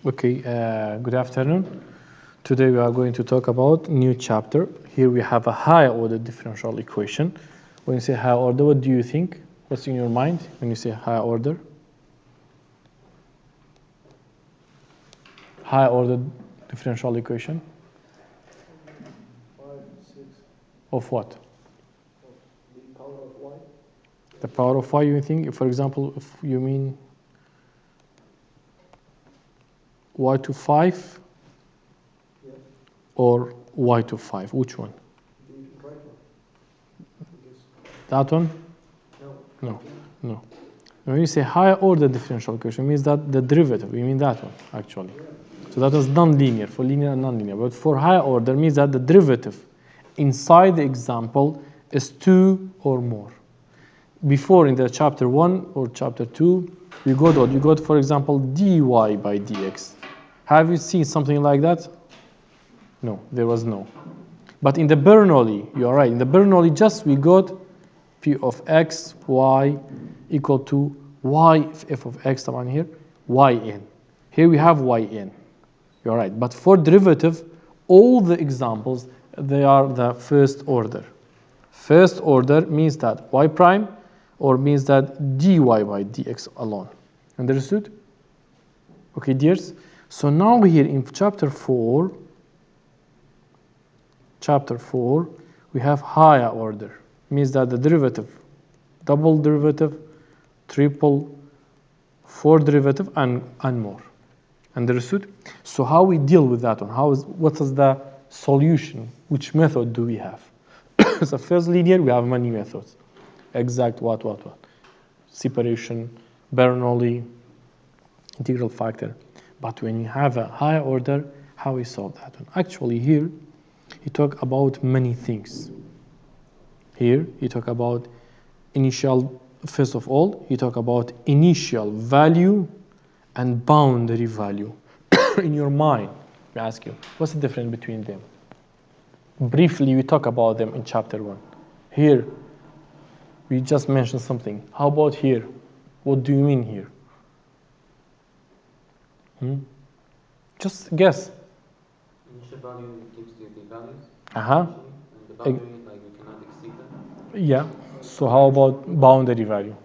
Okay, good afternoon. Today we are going to talk about new chapter. Here we have a higher order differential equation. When you say higher order, what do you think? What's in your mind when you say higher order? Higher order differential equation? 5, 6. Of what? Of the power of y. The power of y, you think? For example, if you mean y to 5 Yeah. or y to 5, which one? The right one. I guess. That one? No. No. When you say higher order differential equation, it means that the derivative, we mean that one, actually. Yeah. So that was non-linear, for linear and non-linear. But for higher order, means that the derivative inside the example is 2 or more. Before in the chapter 1 or chapter 2, you got, for example, dy by dx. Have you seen something like that? No, there was no. But in the Bernoulli, you are right. In the Bernoulli, just we got p of x, y equal to y f of x, the one here, yn. Here we have yn. You're right. But for derivative, all the examples, they are the first order. First order means that y prime, or means that dy by dx alone. Understood? Okay, dears? So now here in chapter 4, we have higher order. Means that the derivative, double derivative, triple, four derivative, and more. Understood? So how we deal with that one? What is the solution? Which method do we have? So first linear, we have many methods. Exact what. Separation, Bernoulli, integral factor. But when you have a higher order, how we solve that one? Actually here, he talk about many things. Here, he talk about initial, first of all, he talk about initial value and boundary value. In your mind, we ask you, what's the difference between them? Briefly, we talk about them in chapter 1. Here, we just mentioned something. How about here? What do you mean here? Just guess. Initial value gives you the values. And the boundary, like you cannot exceed them. Yeah. So how about boundary value?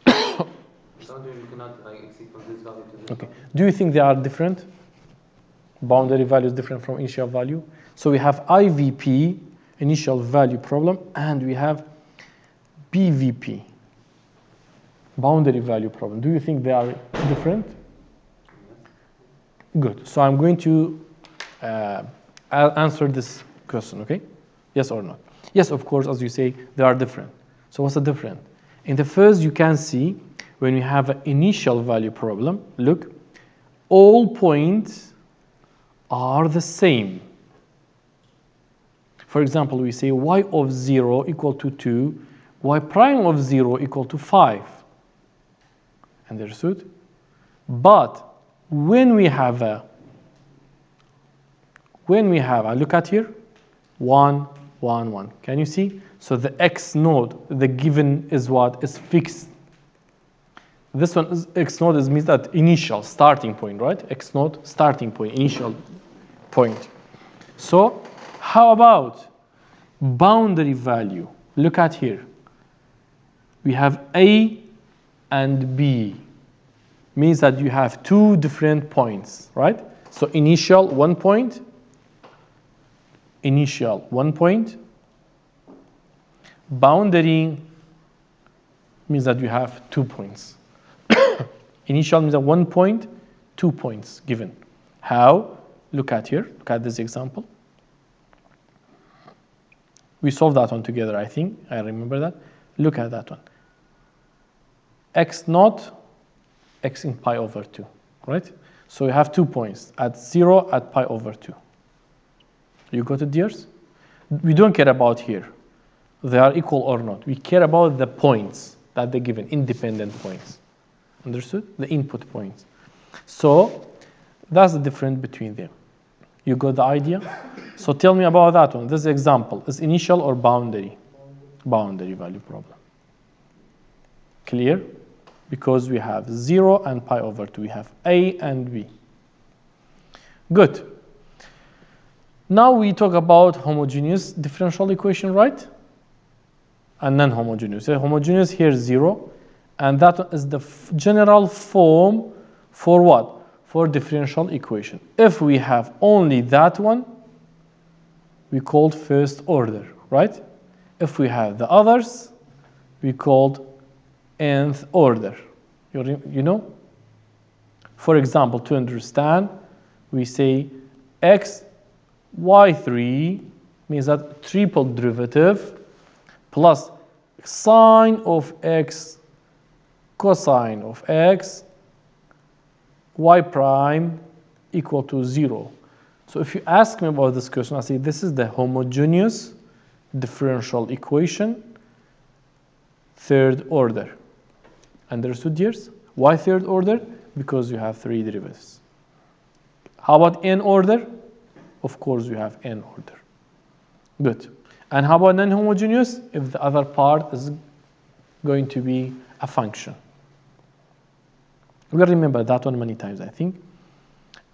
Boundary you cannot exceed from this value to this Okay. value. Do you think they are different? Boundary value is different from initial value. So we have IVP, initial value problem, and we have BVP, boundary value problem. Do you think they are different? Yes. Good. So I'm going to answer this question, okay? Yes or not? Yes, of course, as you say, they are different. So what's the difference? In the first, you can see when we have an initial value problem, look, all points are the same. For example, we say y of 0 equal to 2, y prime of 0 equal to 5. Understood? But when we have a look at here, 1, 1, 1. Can you see? So the x node, the given is what? Is fixed. This one is x node means that initial starting point, right? X node starting point, initial point. So how about boundary value? Look at here. We have A and B. Means that you have two different points, right? So initial 1 point, boundary means that you have 2 points. Initial means that 1 point, 2 points given. How? Look at here. Look at this example. We solved that one together, I think. I remember that. Look at that one. X naught, x in pi over 2, right? So you have 2 points, at 0, at pi over 2. You got it, dears? We don't care about here. They are equal or not. We care about the points that they're given, independent points. Understood? The input points. So that's the difference between them. You got the idea? So tell me about that one. This example is initial or boundary? Boundary value problem. Clear? Because we have 0 and pi over 2. We have A and B. Good. Now we talk about homogeneous differential equation, right? And non-homogeneous. So homogeneous here is 0, and that is the general form for what? For differential equation. If we have only that one, we called first order, right? If we have the others, we called nth order. You know? For example, to understand, we say x y3 means that triple derivative plus sine of x cosine of x y prime equal to 0. So if you ask me about this question, I say this is the homogeneous differential equation, third order. Understood, dears? Why third order? Because you have 3 derivatives. How about n order? Of course, you have n order. Good. And how about non-homogeneous? If the other part is going to be a function. We'll remember that one many times, I think.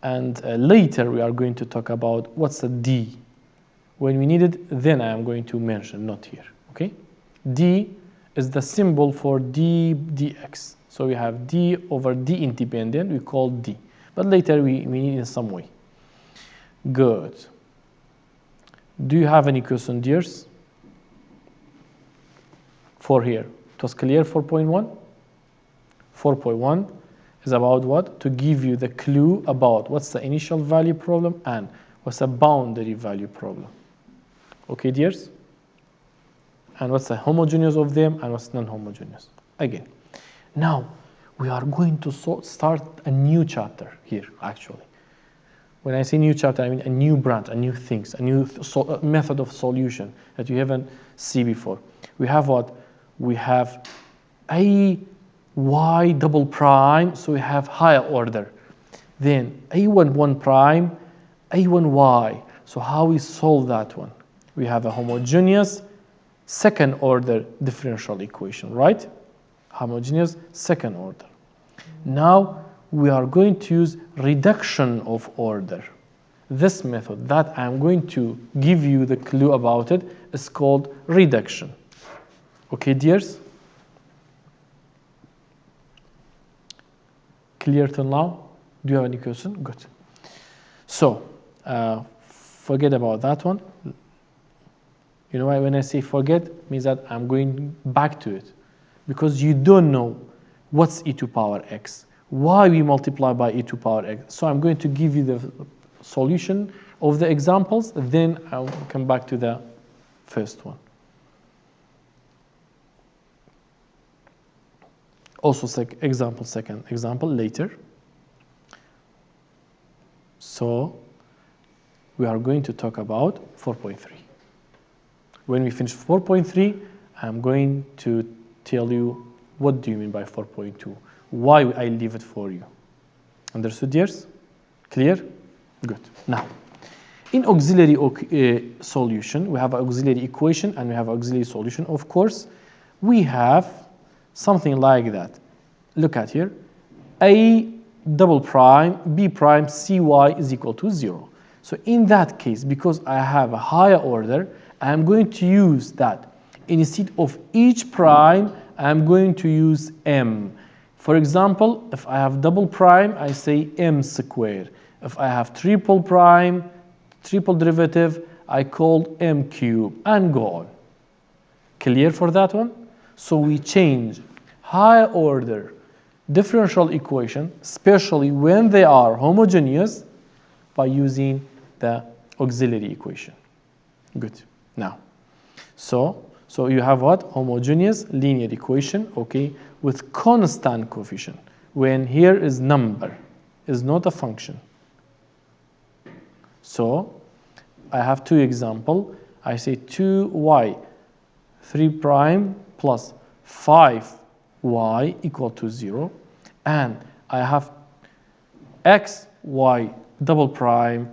And later we are going to talk about what's a d. When we need it, then I am going to mention, not here. Okay? D is the symbol for d dx. So we have d over d independent, we call d. But later we need it in some way. Good. Do you have any question, dears? For here. It was clear 4.1? 4.1 is about what? To give you the clue about what's the initial value problem and what's the boundary value problem. Okay, dears? And what's the homogeneous of them and what's non-homogeneous. Again. Now, we are going to start a new chapter here, actually. When I say new chapter, I mean a new branch, a new things, a new method of solution that you haven't seen before. We have what? We have a y double prime, so we have higher order. Then a1 1 prime, a1 y. So how we solve that one? We have a homogeneous second order differential equation, right? Homogeneous second order. Now we are going to use reduction of order. This method that I'm going to give you the clue about it is called reduction. Okay, dears? Clear till now? Do you have any question? Good. So, forget about that one. You know why when I say forget, means that I'm going back to it. Because you don't know what's e to power x, why we multiply by e to power x. So I'm going to give you the solution of the examples, then I'll come back to the first one. Also second example later. So we are going to talk about 4.3. When we finish 4.3, I'm going to tell you what do you mean by 4.2, why I leave it for you. Understood, dears? Clear? Good. Now, in auxiliary solution, we have an auxiliary equation and we have an auxiliary solution. Of course, we have something like that. Look at here. A double prime, B prime, CY is equal to 0. So in that case, because I have a higher order, I'm going to use that. Instead of each prime, I'm going to use m. For example, if I have double prime, I say m squared. If I have triple prime, triple derivative, I call m cube, and go on. Clear for that one? So we change higher order differential equation, especially when they are homogeneous, by using the auxiliary equation. Good. Now, so you have what? Homogeneous linear equation, okay, with constant coefficient. When here is number, is not a function. So I have two examples. I say 2y 3 prime plus 5y equal to 0. And I have x, y double prime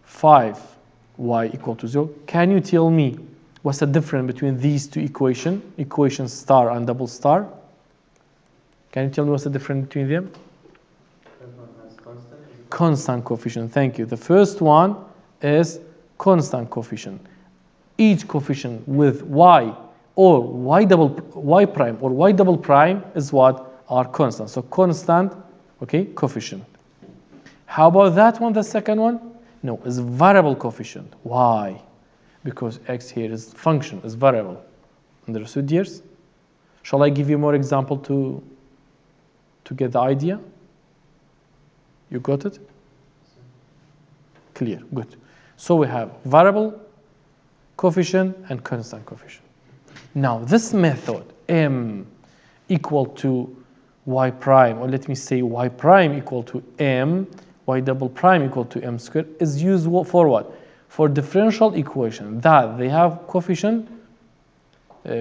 5y equal to 0. Can you tell me what's the difference between these two equations, equation star and double star? Can you tell me what's the difference between them? First one has constant constant? Is it Constant coefficient, thank you. The first one is constant coefficient. Each coefficient with y or y prime or y double prime is what? Are constant. So constant, okay, coefficient. How about that one, the second one? No, it's variable coefficient. Why? Because x here is function, is variable. Understood, dears? Shall I give you more example to get the idea? You got it? Clear, good. So we have variable coefficient and constant coefficient. Now this method, m equal to y prime, or let me say y prime equal to m, y double prime equal to m squared, is used for what? For differential equation that they have coefficient,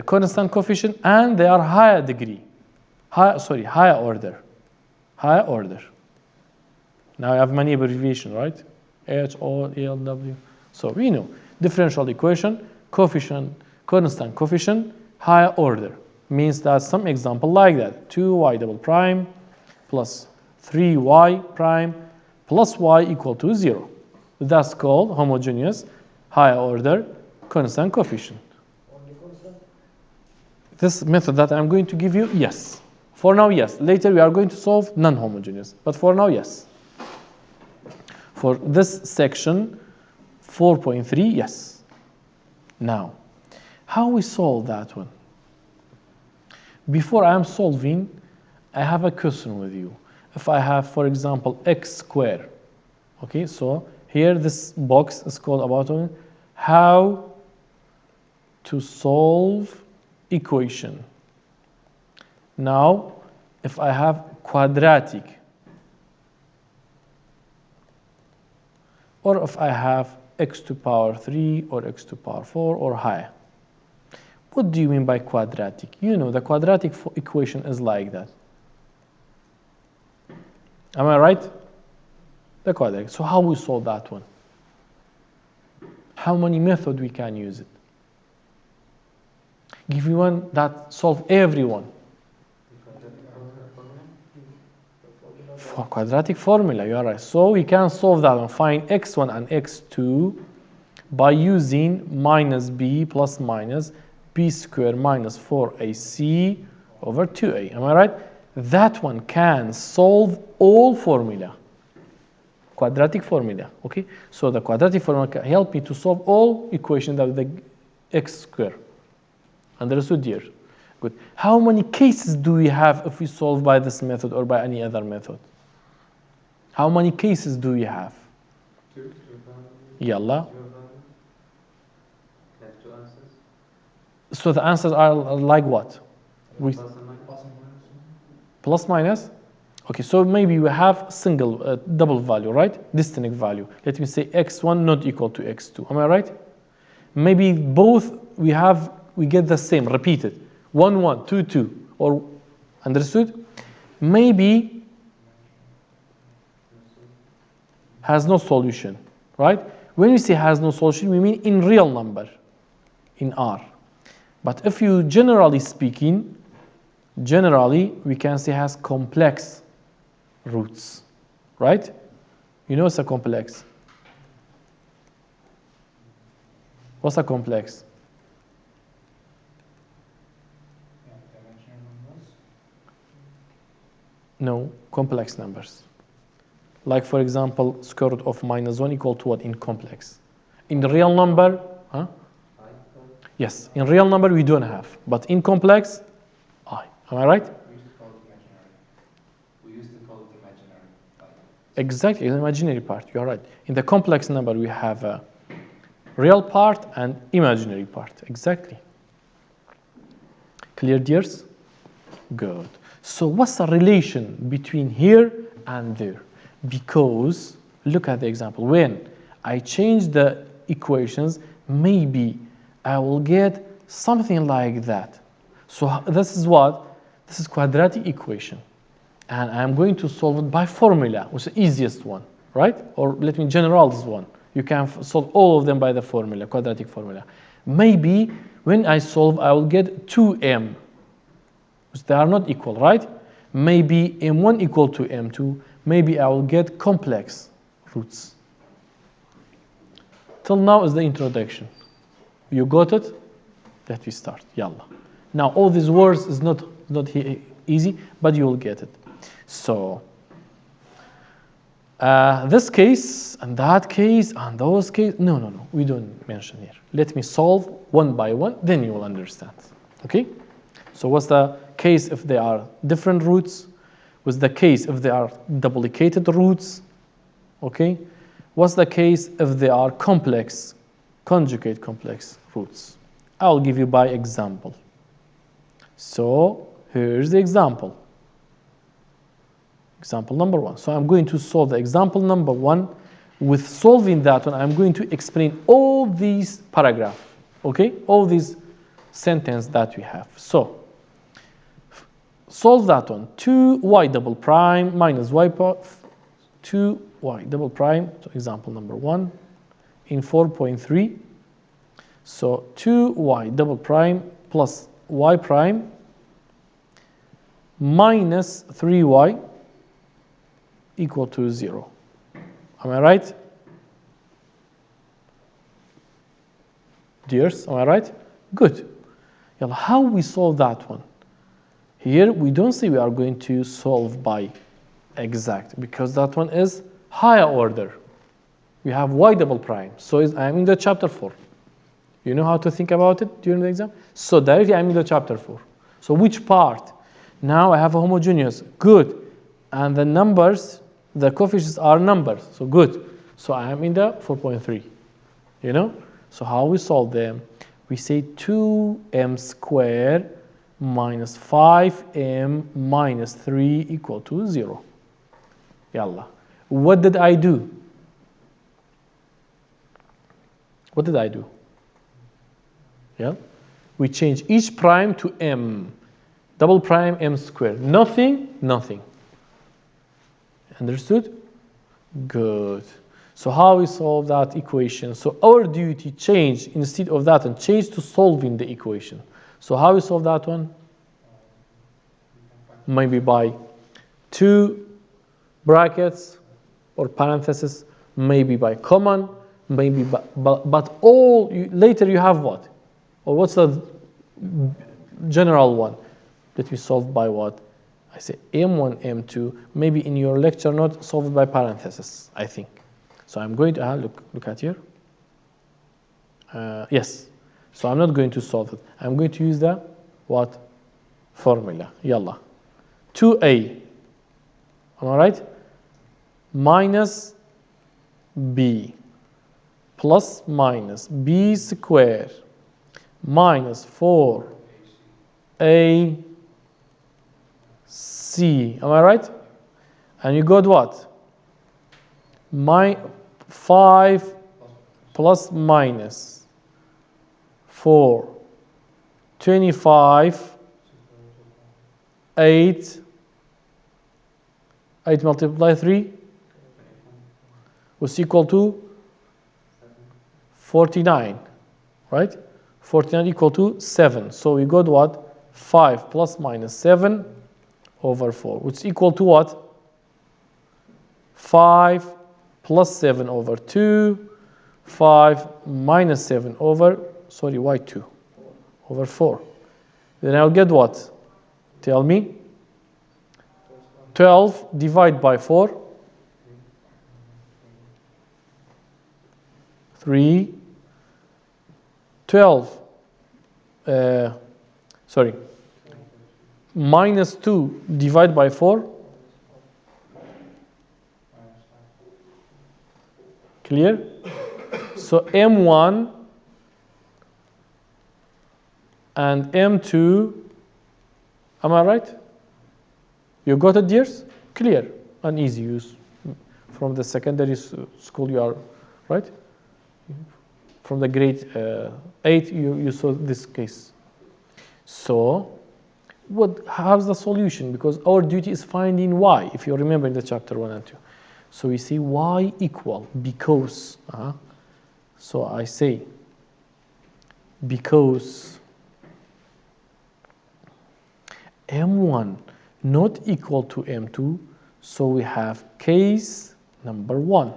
constant coefficient, and they are higher degree, higher order. Now I have many abbreviations, right? H, O, L, W. So we know differential equation, coefficient, constant coefficient, higher order. Means that some example like that, 2y double prime plus 3y prime plus y equal to 0. That's called homogeneous higher order constant coefficient. Only constant? This method that I'm going to give you, yes. For now, yes. Later we are going to solve non-homogeneous, but for now, yes. For this section, 4.3, yes. Now, how we solve that one? Before I'm solving, I have a question with you. If I have, for example, x squared, okay, so here this box is called about how to solve equation. Now, if I have quadratic, or if I have x to power 3 or x to power 4 or higher. What do you mean by quadratic? You know, the quadratic equation is like that. Am I right? The quadratic. So how we solve that one? How many methods we can use it? Give me one that solve every one. For quadratic formula, you are right. So we can solve that one. Find x1 and x2 by using minus b plus minus b squared minus 4ac over 2a. Am I right? That one can solve all formula. Quadratic formula. Okay? So the quadratic formula can help me to solve all equations of the x squared. Understood, dear? Good. How many cases do we have if we solve by this method or by any other method? How many cases do we have? Two. Yalla. Like two answers. So the answers are like what? Plus and minus. Plus minus? Okay, so maybe we have single, double value, right? Distinct value. Let me say x1 not equal to x2. Am I right? Maybe both we get the same, repeated. 1, 1, 2, 2. Or, understood? Maybe has no solution, right? When we say has no solution, we mean in real number, in R. But if you generally speaking, we can say has complex roots, right? You know it's a complex. What's a complex? No, complex numbers. Like for example, square root of -1 equal to what in complex? In the real number, huh? Yes, in real number we don't have, but in complex, I. Am I right? We used to call it imaginary. Exactly, the imaginary part. You are right. In the complex number, we have a real part and imaginary part. Exactly. Clear, dears? Good. So what's the relation between here and there? Because look at the example. When I change the equations, maybe I will get something like that. So this is what? This is quadratic equation. And I'm going to solve it by formula, which is the easiest one, right? Or let me generalize this one. You can solve all of them by the formula, quadratic formula. Maybe when I solve, I will get 2m. They are not equal, right? Maybe m1 equal to m2, maybe I will get complex roots. Till now is the introduction. You got it? Let me start. Yalla. Now all these words is not easy, but you will get it. So this case and that case and those cases, no, we don't mention here. Let me solve one by one, then you will understand. Okay? So what's the case if they are different roots? What's the case if they are duplicated roots? Okay? What's the case if they are complex, conjugate complex roots? I'll give you by example. So here's the example. Example number 1. So I'm going to solve the example number 1. With solving that one, I'm going to explain all these paragraphs, okay? All these sentences that we have. So solve that one. 2y double prime minus y 2y double prime, so example number 1 in 4.3. So 2y double prime plus y prime minus 3y equal to 0. Am I right? Dears, am I right? Good. Now, how we solve that one? Here, we don't say we are going to solve by exact, because that one is higher order. We have y double prime. So I am in the chapter 4. You know how to think about it during the exam? So directly I'm in the chapter 4. So which part? Now I have a homogeneous. Good. And the numbers, the coefficients are numbers. So good. So I am in the 4.3. You know? So how we solve them? We say 2m squared minus 5m minus 3 equal to 0. Yalla. What did I do? What did I do? Yeah? We change each prime to m. Double prime m squared. Nothing, nothing. Understood? Good. So how we solve that equation? So our duty change instead of that and change to solving the equation. So how we solve that one? Maybe by 2 brackets or parentheses, maybe by common, maybe by, but all later you have what? Or what's the general one? Let me solve by what? I say m1, m2. Maybe in your lecture note, solve it by parentheses, I think. So I'm going to look at here. Yes. So I'm not going to solve it. I'm going to use the what? Formula. Yalla. 2a. Am I right? Minus b plus minus b squared minus 4ac. Am I right? And you got what? 5 plus minus 4, 25, 8 multiply 3 was equal to 49, right? 49 equal to 7. So we got what? 5 plus minus 7 over 4, which is equal to what? 5 plus 7 over 2, 5 minus 7 over, y2, over 4. Then I'll get what? Tell me. 12 divided by 4. 3. 12. Minus 2 divided by 4. Clear? So M1 and M2, am I right? You got it, dears? Clear and easy use. From the secondary school you are, right? From the grade 8 you saw this case. So how's the solution? Because our duty is finding y, if you remember in the chapter 1 and 2. So we say y equal because, so I say because m1 not equal to m2, So we have case number 1,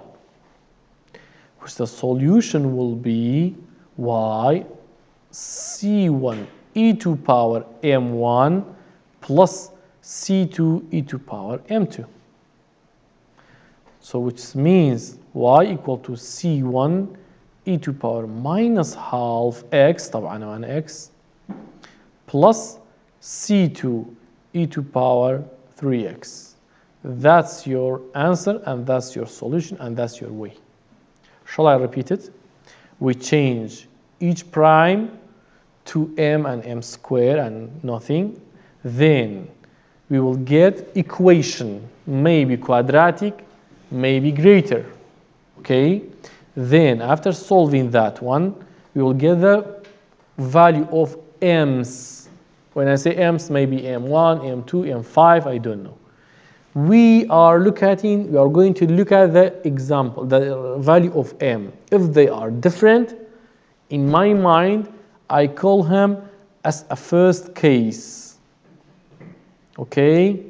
which the solution will be y c1 e to power m1 plus c2 e to power m2. So which means y equal to c1 e to power minus half x, طبعا 1x, plus c2 e to power 3x. That's your answer, and that's your solution, and that's your way. Shall I repeat it? We change each prime to m and m square and nothing. Then we will get equation, maybe quadratic, maybe greater. Okay? Then after solving that one, we will get the value of m's. When I say m's, maybe m1, m2, m5, I don't know. We are going to look at the example, the value of m. If they are different, in my mind, I call him as a first case. Okay?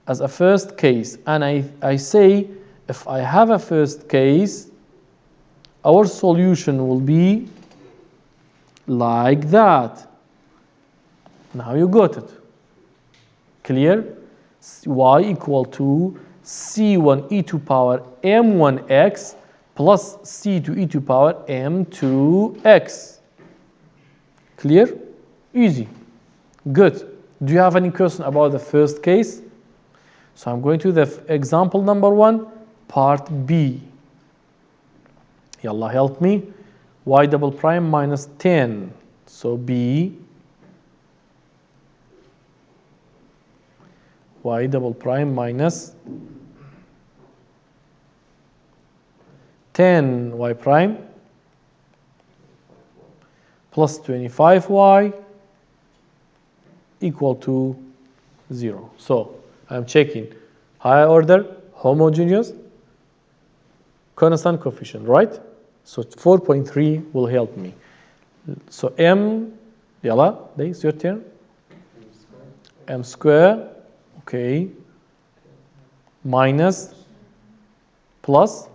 As a first case. And I say, if I have a first case, our solution will be like that. Now you got it. Clear? Y equal to c1 e to power m1x plus c2 e to power m2x. Clear? Easy. Good. Do you have any question about the first case? So I'm going to the example number 1, part B. Yalla, help me. Y double prime minus 10. So B, y double prime minus 10y prime plus 25y equal to 0. So I'm checking higher order, homogeneous, constant coefficient, right? So 4.3 will help me. So m, yalla, it's your turn. M square, okay, minus, plus.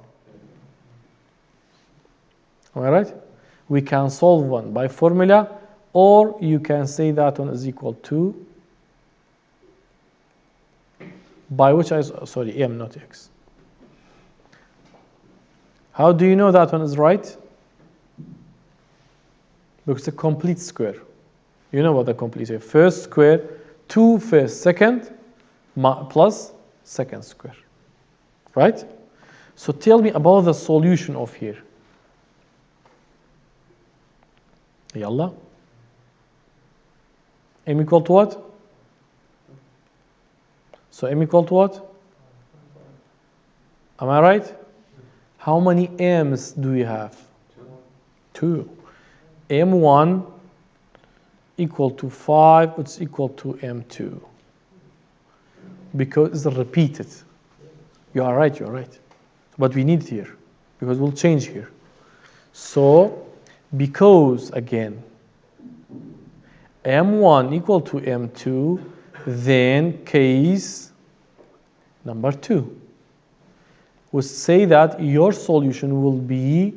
Am I right? We can solve one by formula, or you can say that one is equal to, by which sorry, m, not x. How do you know that one is right? Because it's a complete square. You know what a complete square. First square, 2 first, second, plus second square. Right? So tell me about the solution of here. Yalla. M equal to what? So m equal to what? Am I right? How many m's do we have? 2. m1 equal to 5, it's equal to m2. Because it's repeated. You are right, But we need it here, because we'll change here. So, because, again, m1 equal to m2, then case number 2. We say that your solution will be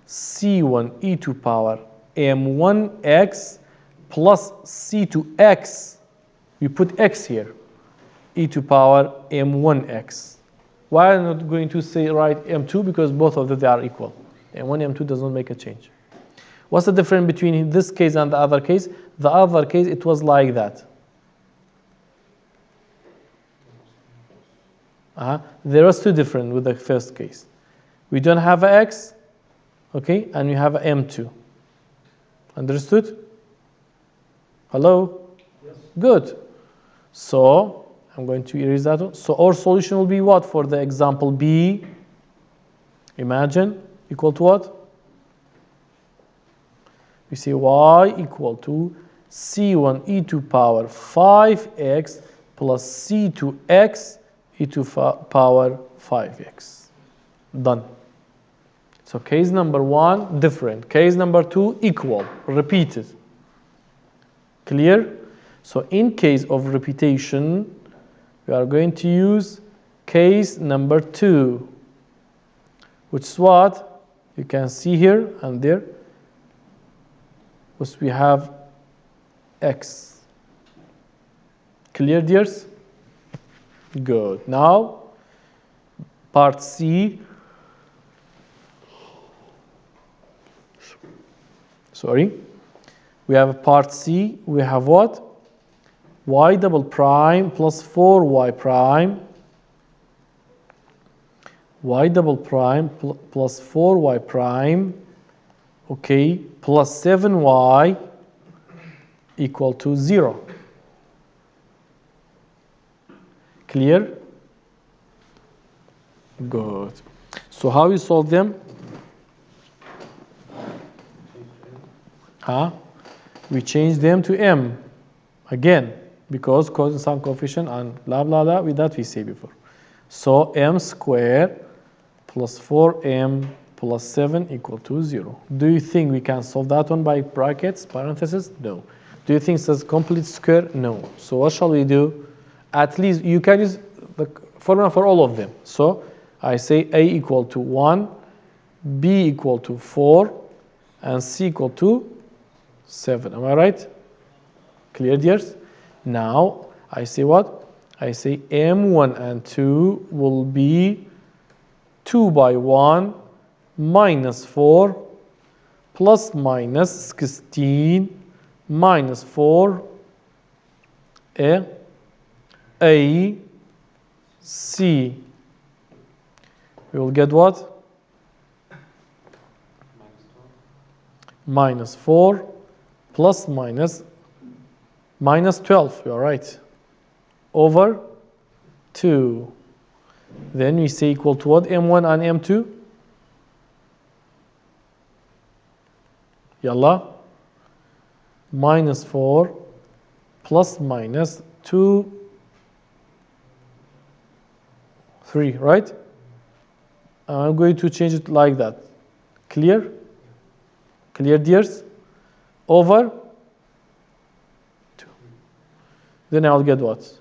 c1 e to power m1x plus c2x. We put x here, e to power m1x. Why am I not going to say write m2? Because both of them they are equal. M1, M2 does not make a change. What's the difference between this case and the other case? The other case, it was like that. There was 2 different with the first case. We don't have an x, okay, and we have an m2. Understood? Hello? Yes. Good. So I'm going to erase that one. So our solution will be what for the example B? Imagine equal to what? We say y equal to c1 e to power 5x plus c2x e to power 5x. Done. So case number 1, different. Case number 2, equal, repeated. Clear? So in case of repetition, we are going to use case number 2, which is what you can see here and there, which we have x. Clear, dears? Good. Now, part C. Sorry. We have part C. We have what? Y double prime plus 4y prime. Y double prime plus 4y prime. Okay. Plus 7y equal to 0. Clear? Good. So how you solve them? We change them to m again because cosine coefficient and blah blah blah with that we say before. So m squared plus 4m plus 7 equal to 0. Do you think we can solve that one by brackets, parentheses? No. Do you think it's a complete square? No. So what shall we do? At least you can use the formula for all of them. So I say a equal to 1, b equal to 4, and c equal to 7. Am I right? Clear, dears? Now I say what? I say m1 and 2 will be 2 by 1 minus 4 plus minus 16 minus 4 a c. We will get what? Minus 4 plus minus 12. You are right. Over 2. Then we say equal to what? m1 and m2. Yalla. Minus 4 plus minus 2, 3, right? I'm going to change it like that. Clear? Clear, dears? Over 2. Then I'll get what?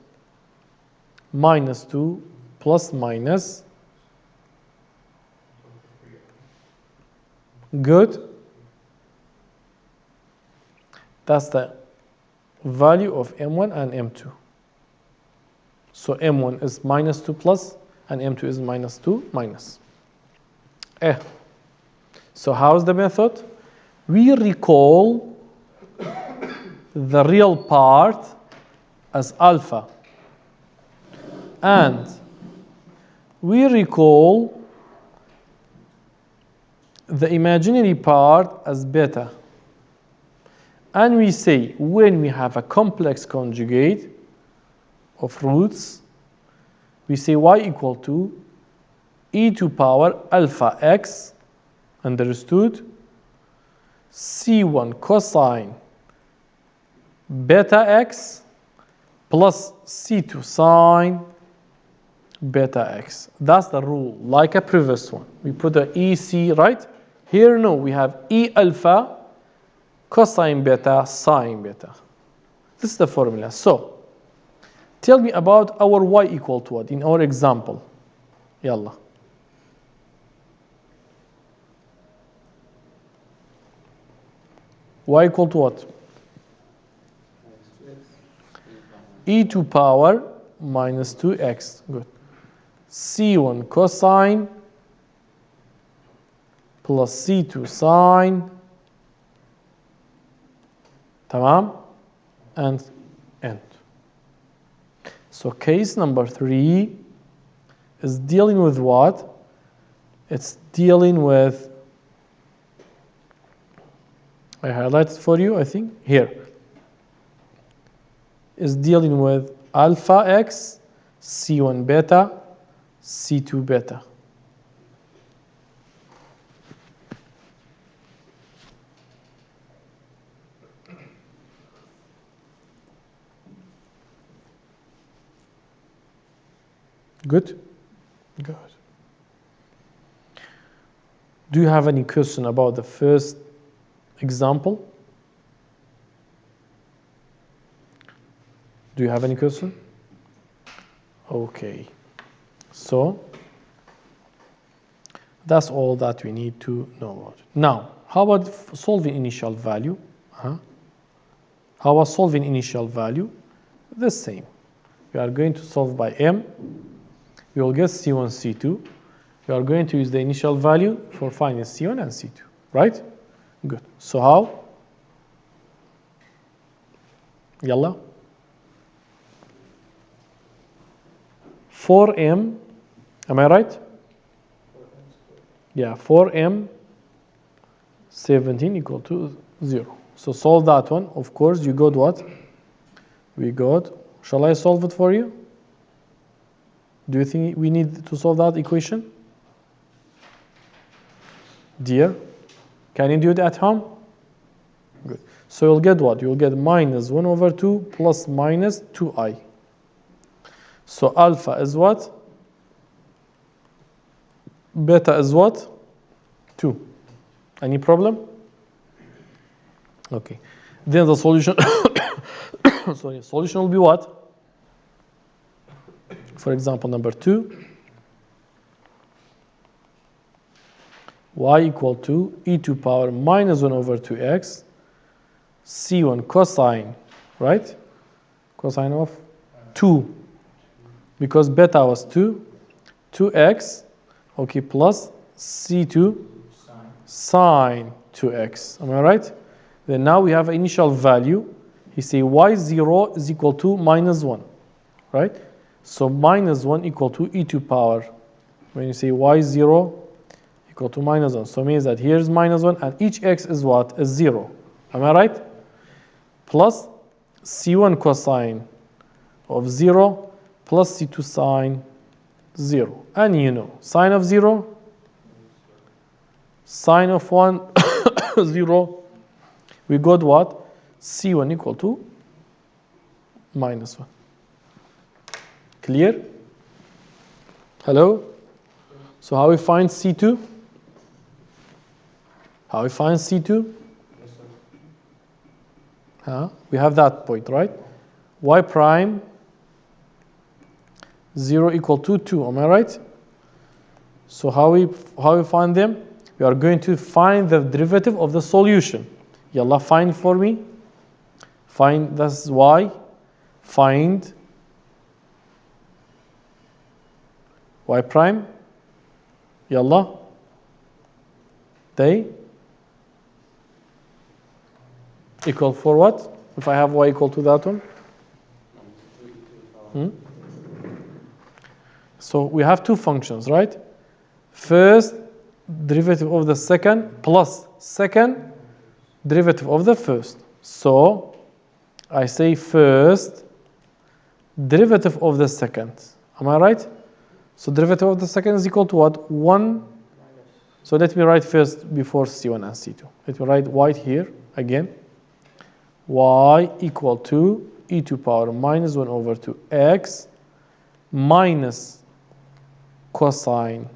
Minus 2 plus minus. Good. That's the value of m1 and m2. So m1 is minus 2 plus, and m2 is minus 2 minus. So how's the method? We recall the real part as alpha, and we recall the imaginary part as beta. And we say when we have a complex conjugate of roots, we say y equal to e to power alpha x, understood, c1 cosine beta x plus c2 sine beta x. That's the rule, like a previous one. We put the EC, right? Here, no, we have E alpha cosine beta sine beta. This is the formula. So, tell me about our y equal to what in our example. Yalla. Y equal to what? E to power minus 2x. Good. C1 cosine plus C2 sine. Tamam? And end. So case number 3 is dealing with what? It's dealing with, I highlighted for you, I think, here. Is dealing with alpha x, C1 beta, C2 beta. Good? Good. Do you have any question about the first example? Do you have any question? Okay. So that's all that we need to know about it. Now, how about solving initial value? How about solving initial value? The same. We are going to solve by m. We will get C1, C2. We are going to use the initial value for finding C1 and C2, right? Good. So how? Yalla. 4m, am I right? Yeah, 4m 17 equal to 0. So solve that one. Of course, you got what? We got, shall I solve it for you? Do you think we need to solve that equation? Dear, can you do it at home? Good. So you'll get what? You'll get minus 1 over 2 plus minus 2i. So alpha is what? Beta is what? 2. Any problem? Okay. Then the solution, sorry, solution will be what? For example, number 2. Y equal to e to power minus 1 over 2x C1 cosine, right? Cosine of 2. Because beta was 2. 2x, okay, plus C2 sine 2x. Am I right? Then now we have initial value. You say y0 is equal to minus 1, right? So minus 1 equal to e to power. When you say y0 equal to minus 1, so it means that here's minus 1 and each x is what? Is 0. Am I right? Plus C1 cosine of 0 plus C2 sine 0. And you know, sine of 0, sine of 1, 0. We got what? C1 equal to minus 1. Clear? Hello? So how we find C2? How we find C2? We have that point, right? Y prime 0 equal to 2, am I right? So how we find them? We are going to find the derivative of the solution. Yalla, find for me. Find, that's Y. Find Y prime. Yalla. They equal for what? If I have Y equal to that one. So we have two functions, right? First derivative of the second plus second derivative of the first. So I say first derivative of the second. Am I right? So derivative of the second is equal to what? 1. So let me write first before C1 and C2. Let me write y here again. Y equal to e to power minus 1 over 2x minus cosine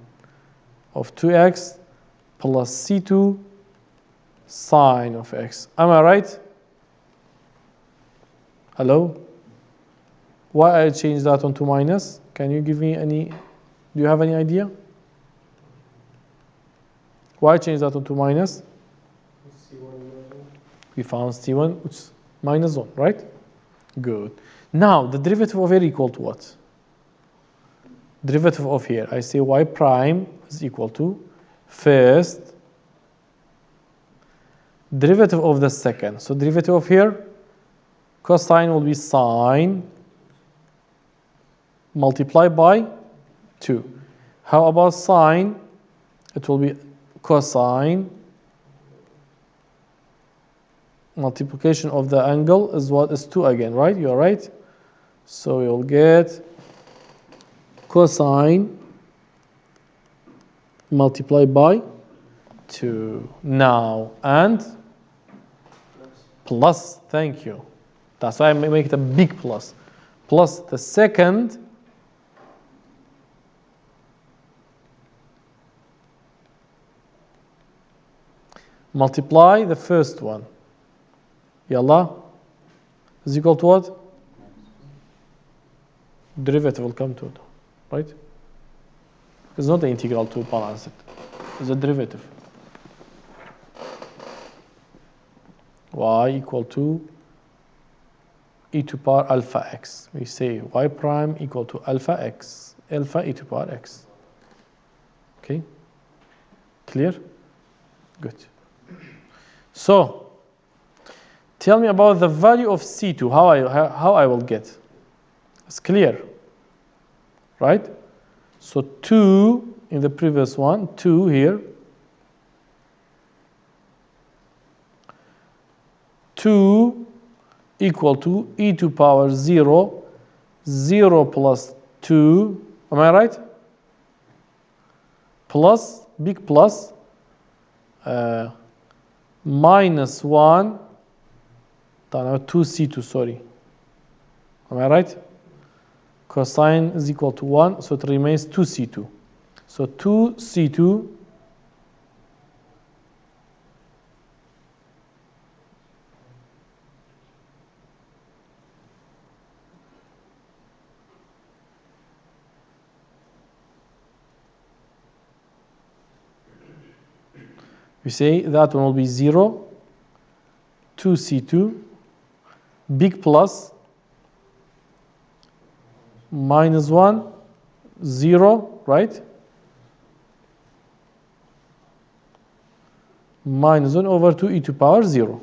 of 2x plus C2 sine of x. Am I right? Hello? Why I changed that onto minus? Can you give me any, do you have any idea? Why I changed that onto minus? We found C1, which is minus 1, right? Good. Now, the derivative of here equal to what? Derivative of here, I say y prime is equal to first derivative of the second. So derivative of here, cosine will be sine multiplied by 2. How about sine? It will be cosine multiplication of the angle is what is 2 again, right? You're right. So you'll get cosine multiplied by 2. Now, and plus, thank you. That's why I make it a big plus. Plus the second multiply the first one. Yalla is equal to what? Derivative will come to it, right? It's not the integral to balance it. It's a derivative. Y equal to e to power alpha x. We say y prime equal to alpha x, alpha e to power x. Okay? Clear? Good. So, tell me about the value of C2, how I will get. It's clear, right? So 2 in the previous one, 2 here. 2 equal to e to power 0, 0 plus 2, am I right? Plus, big plus, minus 1, 2c2, sorry. Am I right? Cosine is equal to 1, so it remains 2c2. So 2c2 we say that one will be 0, 2c2, big plus, minus 1, 0, right? Minus 1 over 2 e to power 0.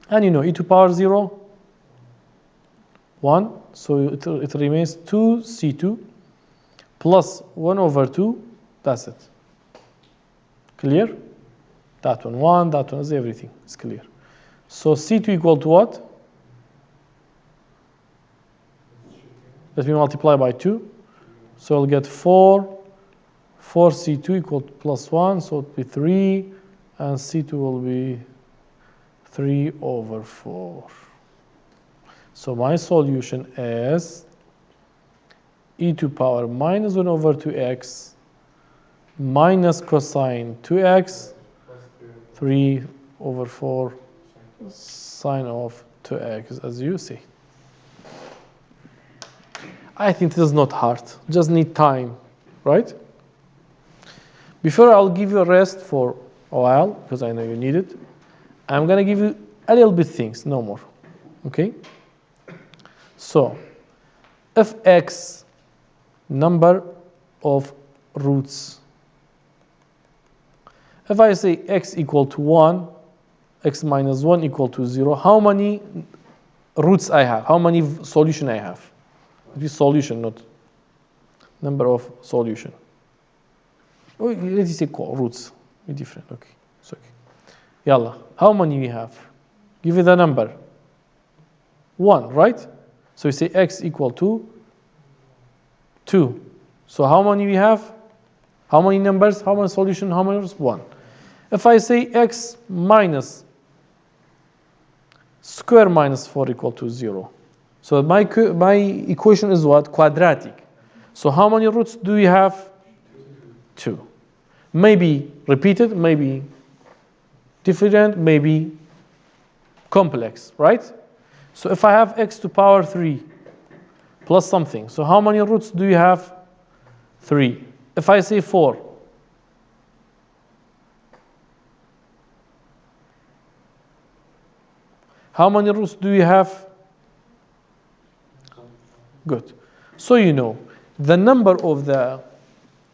And you know e to power 0, 1, so it remains 2c2 plus 1 over 2, that's it. Clear? That one 1, that one is everything. It's clear. So C2 equal to what? Let me multiply by 2. So I'll get 4. 4C2 equal to plus 1, so it'll be 3. And C2 will be 3 over 4. So my solution is e to power minus 1 over 2x minus cosine 2x, 3 over 4 sine of 2x, as you see. I think this is not hard, just need time, right? Before I'll give you a rest for a while, because I know you need it, I'm going to give you a little bit things, no more, okay? So, if x number of roots, if I say x equal to 1, x minus 1 equal to 0, how many roots I have? How many solution I have? This solution, not number of solution. Oh, let's say roots. Be different. Okay. It's okay. Yalla. How many we have? Give it a number. 1, right? So we say x equal to 2. So how many we have? How many numbers? How many solution? How many numbers? 1. If I say x minus square minus 4 equal to 0. So my equation is what? Quadratic. So how many roots do we have? 2. Maybe repeated, maybe different, maybe complex, right? So if I have x to power 3 plus something, so how many roots do you have? 3. If I say 4, how many roots do you have? Good. So you know the number of the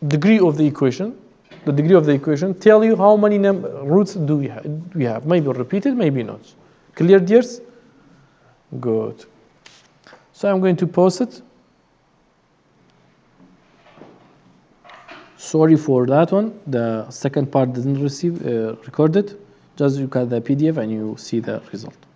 degree of the equation, tell you how many roots do we have. Maybe repeated, maybe not. Clear, dears? Good. So I'm going to post it. Sorry for that one. The second part didn't receive recorded. Just look at the PDF and you see the result.